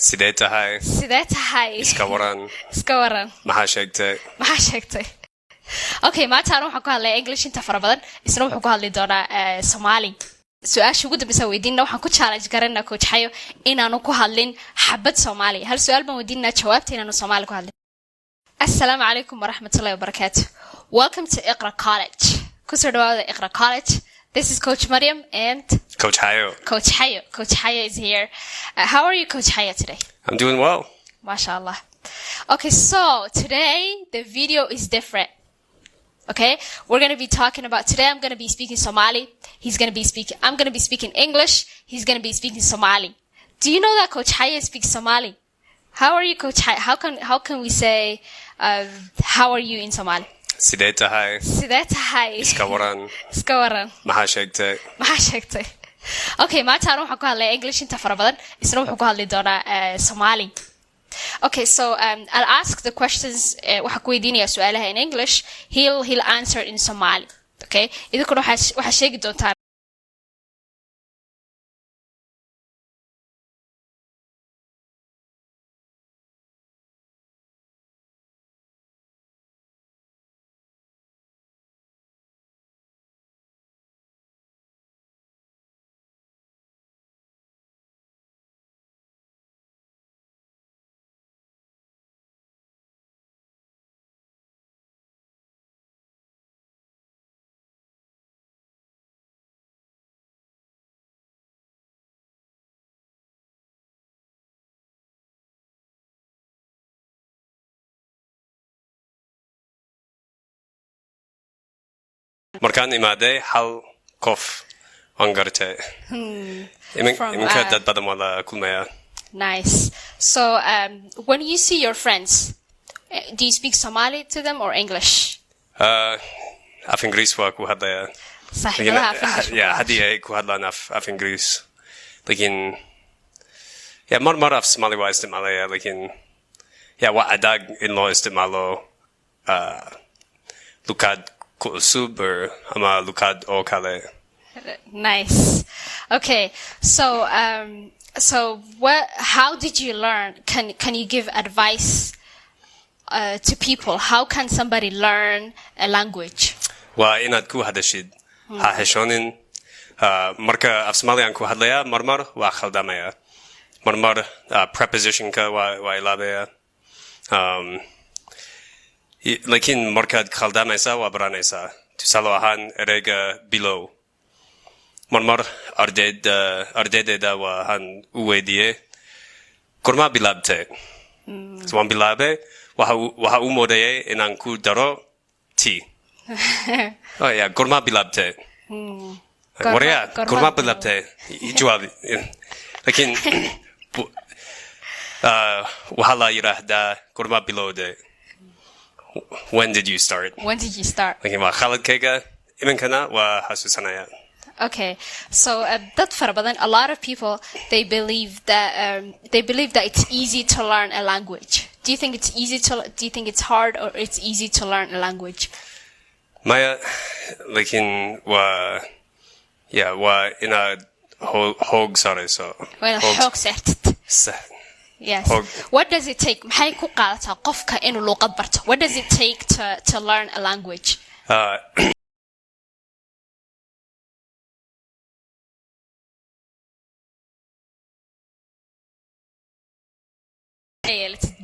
Sidee tahay? Sidee tahay? Iska waran. Iska waran. Maxaa sheegtay? Okay, maanta waxaan ku hadlay English inta fara badan, isna wuxuu ku hadli doonaa Soomaali. Su'aasha ugu dambeysa weydiinna waxaan ku challenge garanaa coach Xayo inaanu ku hadlin xabad Soomaali. Hal su'aal baan weydiinaa jawaabta inaanu Soomaali ku hadlin. Assalamu alaykum wa rahmatullahi wa barakatuh. Welcome to Iqra College. Ku soo dhawaada Iqra College. This is Coach Mariam and Coach Xayo. Coach Xayo. Coach Xayo is here. How are you, Coach Xayo, today? I'm doing well. MashaAllah. Okay, so today the video is different. Okay, we're going to be talking about, today I'm going to be speaking Somali. I'm going to be speaking English. He's going to be speaking Somali. Do you know that Coach Xayo speaks Somali? How are you, Coach Xayo? How can we say, how are you in Somali? Sidee tahay? Iska waran. Maxaa sheegtay? Okay, maanta waxaan ku hadlay English inta fara badan, isna wuxuu ku hadli doonaa Somali. Okay, so I'll ask the questions. Waxaan ku weydiinayaa su'aalaha in English. He'll answer in Somali. Okay, idinkuna waxaa sheegi doontaan. Markaan imaaday hal qof waan gartay. Iminka dad badan waa la kulmaya. Nice. So when you see your friends, do you speak Somali to them or English? Af Ingiriis waa ku hadlaya. Saaxiibadaha af Ingiriis. Yeah, haddii ay ku hadlaan af Ingiriis. Lakin mar af Somali waa isticmaalaya, lakin waa adag in loo isticmaalo luqad cusub ama luqad oo kale. Nice. Okay. So how did you learn? Can you give advice to people? How can somebody learn a language? Waa inaad ku hadashid. Ha heshoonin. Marka af Somali aan ku hadlaya, marmar waa khaldamaya. Marmar prepositionka waa ilaabaya. Lakin markaad khaldamaysa waa baranaysaa. Tusaale ahaan ereyga below. Marmar ardaydeeda waxaan u weydiiyey gormaa bilaabtay. So waan bilaabay waxa u moodayay inaan ku daro t. Gormaa bilaabtay. Waraya gormaa bilaabtay. Jawaab. Lakin waxaa la yiraahdaa gormaa bilowday. When did you start? Okay, waa khaladkayga iminkana waa xasuusanaya. Okay, so dad fara badan, a lot of people they believe that it's easy to learn a language. Do you think it's hard or it's easy to learn a language? Maya, lakin waa inaad hoog sarayso. Waa inaad hoog saartid. Yes. What does it take? Maxay ku qaadataa qofka inuu luqad barto? What does it take to learn a language?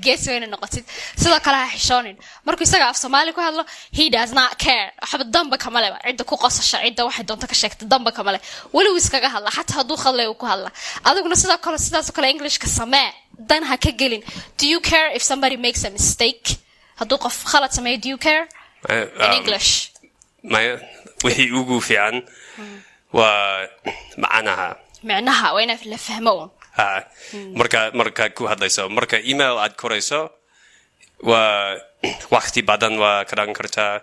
Guess when noqotid sidoo kale ha xishoonin markuu isaga af Soomaali ku hadlo he does not care waxba damba kama leh cid ku qosasha cid waxay doonto ka sheegta damba kama leh wali uu iskaga hadla hatta haduu khadlay ku hadla adiguna sidaas kale English ka samee dan ha ka gelin. Do you care if somebody makes a mistake? Haduu qof khalad sameeyo, do you care? In English. Wixii ugu fiican waa macnaha waa inaad la fahmo. Marka ku hadlayso marka email aad korayso waa waqti badan waa kadan kartaa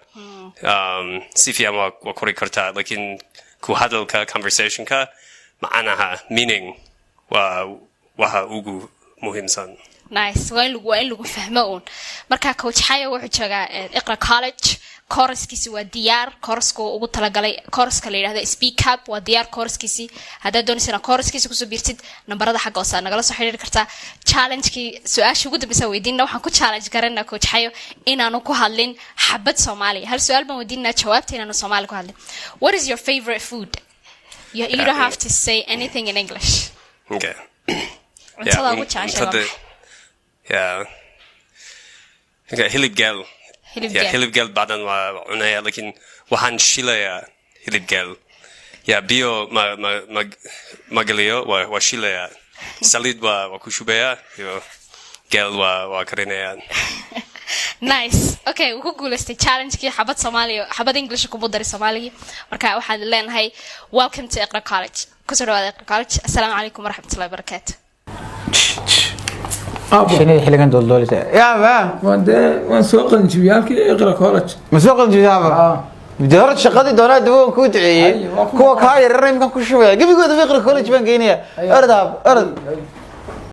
si fiican waa kori kartaa lakin ku hadalka conversation ka macnaha meaning waa ugu muhiimsan. Nice. waa in lagu fahmo. Marka Coach Xayo wuxuu joogaa Iqra College. kooraskiisi waa diyaar kooraska ugu talagalay kooraska la yidhahdo speak up waa diyaar kooraskiisi haddaad doonaysa inaad kooraskiisi kusoo biirtid nambarada xagga hoose nagala soo xiriiri kartaa challenge-kii su-aasha ugu dambeysa weydiinna waxaan ku challenge garana coach xayo inaanu ku hadlin xabad Soomaali hal su'aal baan weydiinaa jawaabta inaanu Soomaali ku hadlin what is your favorite food you don't have to say anything in English okay cuntada ugu jeceshahay okay hilib gel badan waa cunaya laakiin waxaan shilayaa hilib gel bio ma geliyo waa shilayaa salid waa ku shubaya iyo gel waa karinaya nice okay wuxuu guuleystay challenge-kii xabad Soomaaliya xabad English ku budari Soomaaliga marka waxaan leenahay welcome to Iqra College kusoo dhawaada Iqra College assalaamu calaykum waraxmatullaahi wabarakaatuh شنو حلقان دول يا با وان سوق الجبيالك اقرا كولج مسوق الجبال بدور شقدي دونا دبون كو دعيي كو كا يرر يمكن كو شويه قبي قود اقرا كولج بان كينيا ارد